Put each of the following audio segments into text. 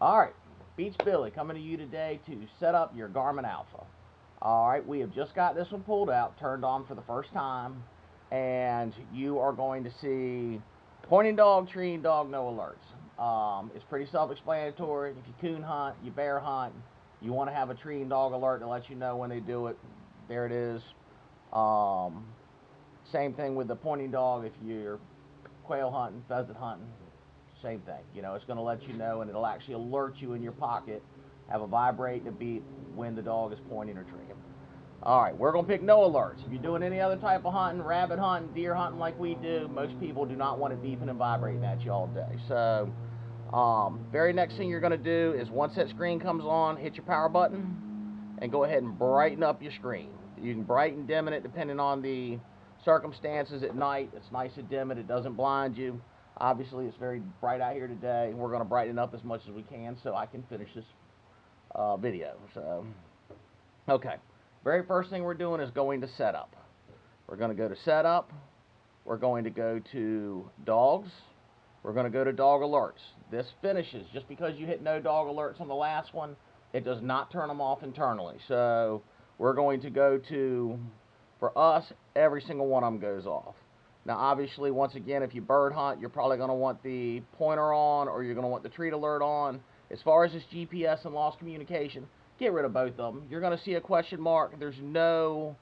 Alright, Beach Billy coming to you today to set up your Garmin Alpha. Alright, we have just got this one pulled out, turned on for the first time, and you are going to see pointing dog, treeing dog, no alerts. It's pretty self-explanatory. If you coon hunt, you bear hunt, you want to have a treeing dog alert to let you know when they do it, there it is. Same thing with the pointing dog if you're quail hunting, pheasant hunting. Same thing. You know, it's going to let you know, and it'll actually alert you in your pocket, have a vibrate and a beep when the dog is pointing or treeing. Alright, we're going to pick no alerts. If you're doing any other type of hunting, rabbit hunting, deer hunting like we do, most people do not want it beeping and vibrating at you all day. So, very next thing you're going to do is once that screen comes on, hit your power button and go ahead and brighten up your screen. You can brighten, dim it depending on the circumstances at night. It's nice to dim it. It doesn't blind you. Obviously, it's very bright out here today. We're going to brighten it up as much as we can so I can finish this video. So, okay. Very first thing we're doing is going to setup. We're going to go to setup. We're going to go to dogs. We're going to go to dog alerts. This finishes. Just because you hit no dog alerts on the last one, it does not turn them off internally. So, we're going to go to, for us, every single one of them goes off. Now, obviously, once again, if you bird hunt, you're probably going to want the pointer on or you're going to want the treat alert on. As far as this GPS and lost communication, get rid of both of them. You're going to see a question mark. There's no,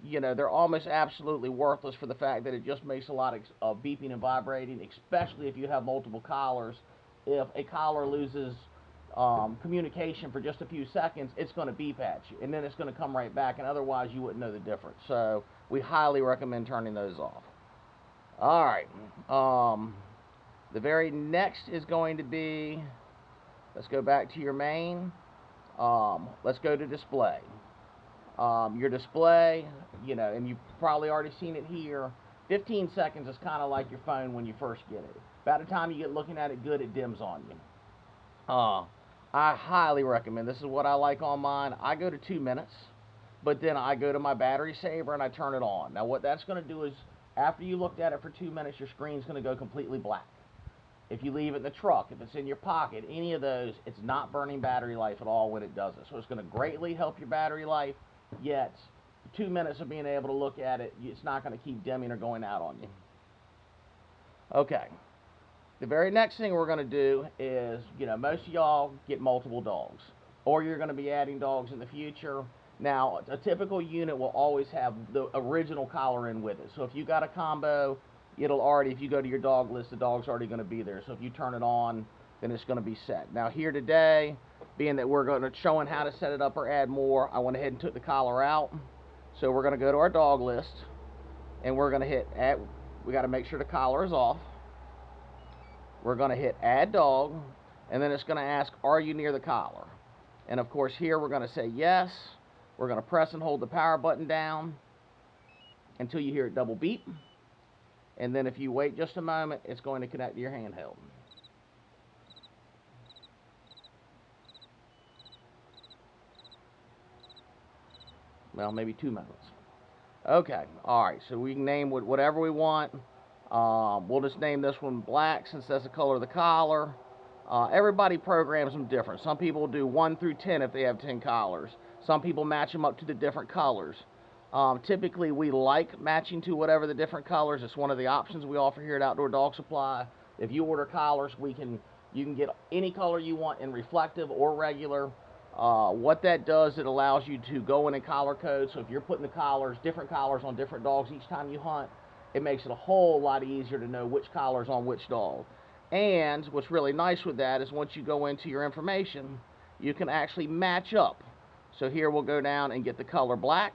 they're almost absolutely worthless for the fact that it just makes a lot of beeping and vibrating, especially if you have multiple collars. If a collar loses communication for just a few seconds, it's going to beep at you, and then it's going to come right back, and otherwise you wouldn't know the difference. So we highly recommend turning those off. Alright, the very next is going to be, let's go back to your main, let's go to display. Your display, and you've probably already seen it here, 15 seconds is kind of like your phone when you first get it. By the time you get looking at it good, it dims on you. I highly recommend, this is what I like on mine, I go to 2 minutes, but then I go to my battery saver and I turn it on. Now what that's going to do is, after you looked at it for 2 minutes, your screen's going to go completely black. If you leave it in the truck, if it's in your pocket, any of those, it's not burning battery life at all when it does it. So it's going to greatly help your battery life, yet 2 minutes of being able to look at it, it's not going to keep dimming or going out on you. Okay. The very next thing we're going to do is, most of y'all get multiple dogs, or you're going to be adding dogs in the future. Now, a typical unit will always have the original collar in with it. So if you got a combo, it'll already, if you go to your dog list, the dog's already going to be there. So if you turn it on, then it's going to be set. Now here today, being that we're going to showing how to set it up or add more, I went ahead and took the collar out. So we're going to go to our dog list, and we're going to hit add. We got to make sure the collar is off. We're going to hit add dog, and then it's going to ask, are you near the collar? And of course here we're going to say yes. We're going to press and hold the power button down until you hear it double beep. And then if you wait just a moment, it's going to connect to your handheld. Well, maybe 2 minutes. Okay, alright, so we can name whatever we want. We'll just name this one black since that's the color of the collar. Everybody programs them different. Some people do 1 through 10 if they have 10 collars. Some people match them up to the different colors. Typically, we like matching to whatever the different colors. It's one of the options we offer here at Outdoor Dog Supply. If you order collars, you can get any color you want in reflective or regular. What that does, it allows you to go in and collar code. So if you're putting the collars, different collars on different dogs each time you hunt, it makes it a whole lot easier to know which collar's on which dog. And what's really nice with that is once you go into your information, you can actually match up. So here we'll go down and get the color black.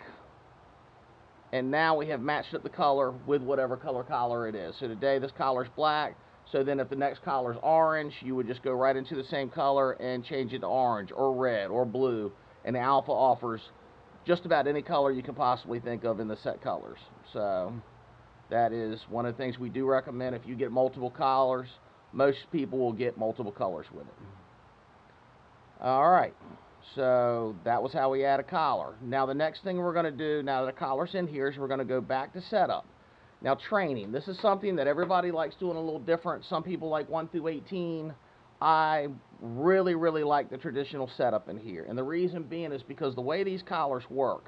And now we have matched up the color with whatever color collar it is. So today this collar's black. So then if the next collar's orange, you would just go right into the same color and change it to orange or red or blue. And the Alpha offers just about any color you can possibly think of in the set colors. So that is one of the things we do recommend. If you get multiple collars, most people will get multiple colors with it. Alright, so that was how we add a collar. Now the next thing we're going to do, now that the collar's in here, is we're going to go back to setup. Now training, this is something that everybody likes doing a little different. Some people like 1 through 18. I really like the traditional setup in here. And the reason being is because the way these collars work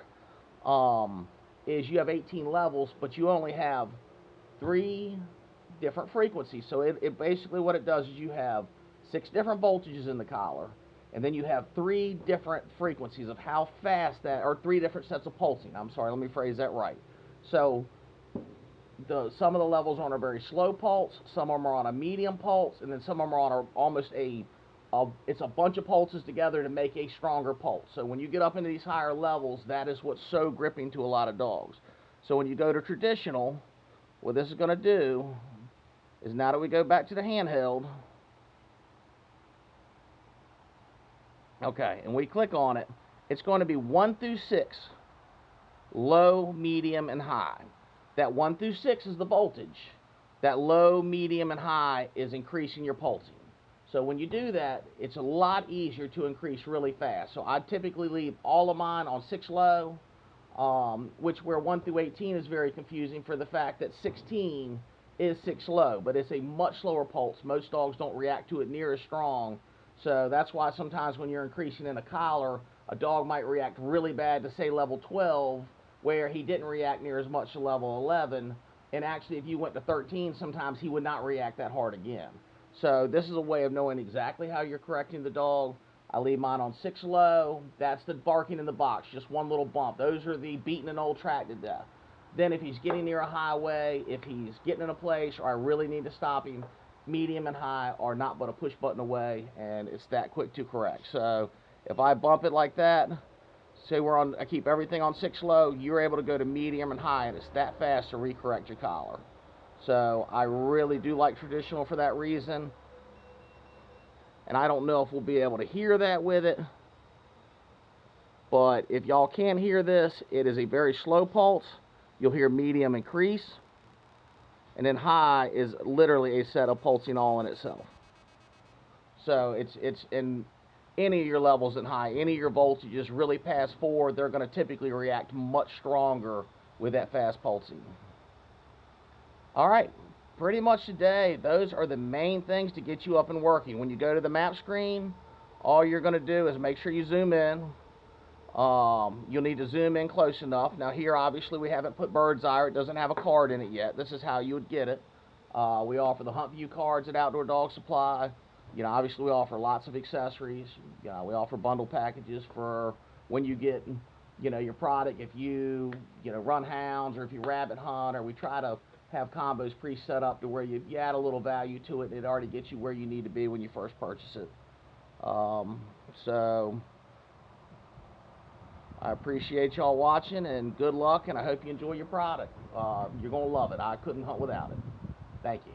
is you have 18 levels, but you only have 3 different frequencies. So it basically what it does is you have 6 different voltages in the collar, and then you have 3 different frequencies of how fast that, or 3 different sets of pulsing. I'm sorry, let me phrase that right. So some of the levels are on a very slow pulse, some of them are on a medium pulse, and then some of them are on almost it's a bunch of pulses together to make a stronger pulse. So when you get up into these higher levels, that is what's so gripping to a lot of dogs. So when you go to traditional, what this is going to do is, now that we go back to the handheld, okay, and we click on it, it's going to be 1 through 6, low, medium, and high. That 1 through 6 is the voltage. That low, medium, and high is increasing your pulsing. So when you do that, it's a lot easier to increase really fast. So I typically leave all of mine on 6 low, where 1 through 18 is very confusing for the fact that 16 is 6 low, but it's a much slower pulse. Most dogs don't react to it near as strong. So that's why sometimes when you're increasing in a collar, a dog might react really bad to, say, level 12, where he didn't react near as much to level 11. And actually, if you went to 13, sometimes he would not react that hard again. So this is a way of knowing exactly how you're correcting the dog. I leave mine on 6 low. That's the barking in the box, just one little bump. Those are the beating an old track to death. Then if he's getting near a highway, if he's getting in a place, or I really need to stop him, medium and high are not but a push button away, and it's that quick to correct. So if I bump it like that, say I keep everything on 6 low, you're able to go to medium and high, and it's that fast to recorrect your collar. So I really do like traditional for that reason. And I don't know if we'll be able to hear that with it, but if y'all can hear this, it is a very slow pulse. You'll hear medium increase, and then high is literally a set of pulsing all in itself. So it's in any of your levels in high, any of your voltages really past 4, they're going to typically react much stronger with that fast pulsing. All right, pretty much today, those are the main things to get you up and working. When you go to the map screen, all you're going to do is make sure you zoom in. You'll need to zoom in close enough. Now here, obviously, we haven't put bird's eye, or it doesn't have a card in it yet. This is how you would get it. We offer the Hunt View cards at Outdoor Dog Supply. You know, obviously, we offer lots of accessories. We offer bundle packages for when you get, your product. If you, run hounds, or if you rabbit hunt, or we try to have combos pre-set up to where you add a little value to it, and it already gets you where you need to be when you first purchase it. So I appreciate y'all watching, and good luck, and I hope you enjoy your product. You're going to love it. I couldn't hunt without it. Thank you.